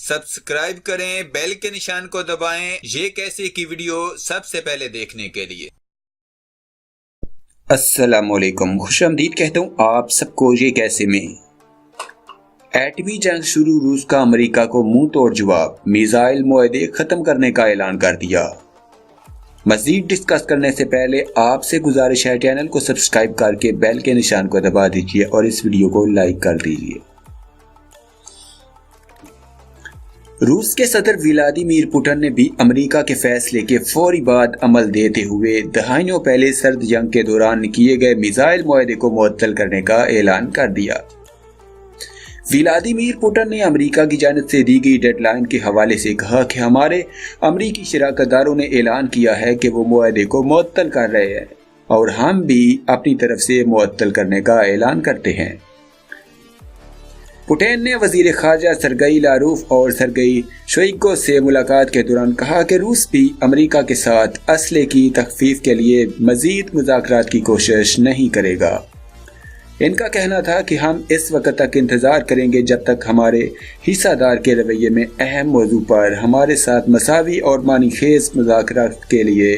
Subscribe करें, bell के निशान को दबाएं ये कैसे की वीडियो सबसे पहले देखने के लिए। अस्सलामुअलैकुम, खुशामदीद कहता हूँ आप सबको ये कैसे में। एटमी जंग शुरू, रूस का अमेरिका को मुंह तोड़ जवाब, मिसाइल मुआहदे खत्म करने का ऐलान कर दिया। मजीद डिस्कस करने से पहले आपसे गुजारिश है चैनल को सब्सक्राइब करके बेल के निशान को दबा दीजिए और इस वीडियो को लाइक कर दीजिए। रूस के सदर व्लादिमीर पुतिन ने भी अमेरिका के फैसले के फौरी बाद अमल देते हुए दहाइयों पहले सर्द जंग के दौरान किए गए मिसाइल मुआहदे को मुअत्तल करने का ऐलान कर दिया। व्लादिमीर पुतिन ने अमेरिका की जानिब से दी गई डेडलाइन के हवाले से कहा कि हमारे अमेरिकी शराकतदारों ने ऐलान किया है कि वो मुआहदे को मुअत्तल कर रहे हैं और हम भी अपनी तरफ से मुअत्तल करने का ऐलान करते हैं। पुतिन ने वजीर खारजा सरगई लारूफ और सरगई शोइगु से मुलाकात के दौरान कहा कि रूस भी अमेरिका के साथ असले की तखफीफ के लिए मजीद मुज़ाकरात की कोशिश नहीं करेगा। इनका कहना था कि हम इस वक्त तक इंतज़ार करेंगे जब तक हमारे हिस्सादार के रवैये में अहम मौजू पर हमारे साथ मसावी और मानीखेज मुज़ाकरात के लिए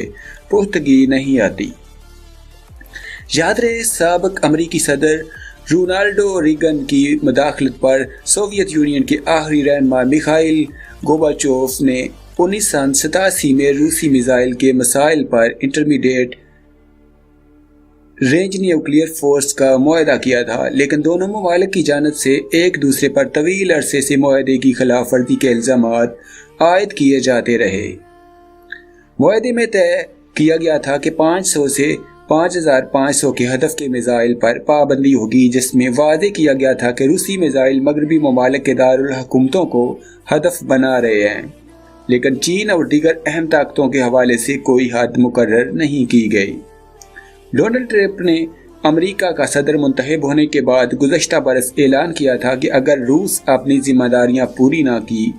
पुख्तगी नहीं आती। याद रहे, साबिक अमरीकी सदर रोनाल्डो रीगन की मदाखलत पर सोवियत यूनियन के आखिरी रहनुमा मिखाइल गोर्बाचोव ने 1987 में रूसी मिसाइल के मसाइल पर इंटरमीडिएट रेंज न्यूक्लियर फोर्स का मुआहदा किया था, लेकिन दोनों ममालिक की जानिब से एक दूसरे पर तवील अरसे से मुआहदे की खिलाफ वर्जी के इल्जामात आयद किए जाते रहे। मुआहदे में तय किया गया था कि 500 से 5500 के हदफ के मिसाइल पर पाबंदी होगी, जिसमें वादे किया गया था कि रूसी मिसाइल मगरबी ममालिक के दारुल हुकूमतों को हदफ बना रहे हैं, लेकिन चीन और दीगर अहम ताकतों के हवाले से कोई हद मुकर्रर नहीं की गई। डोनाल्ड ट्रंप ने अमेरिका का सदर मुंतखब होने के बाद गुज़श्ता बरस ऐलान किया था कि अगर रूस अपनी जिम्मेदारियां पूरी ना की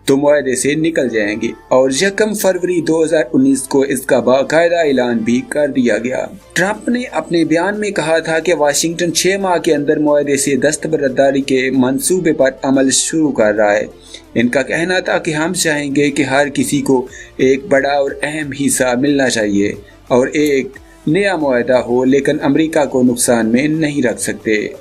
तो मुआहदे से निकल जाएंगे, और 1 फरवरी 2019 को इसका बाकायदा ऐलान भी कर दिया गया। ट्रंप ने अपने बयान में कहा था कि वाशिंगटन 6 माह के अंदर मुआहदे से दस्तबरदारी के मंसूबे पर अमल शुरू कर रहा है। इनका कहना था कि हम चाहेंगे कि हर किसी को एक बड़ा और अहम हिस्सा मिलना चाहिए और एक नया मुआहदा हो, लेकिन अमेरिका को नुकसान में नहीं रख सकते।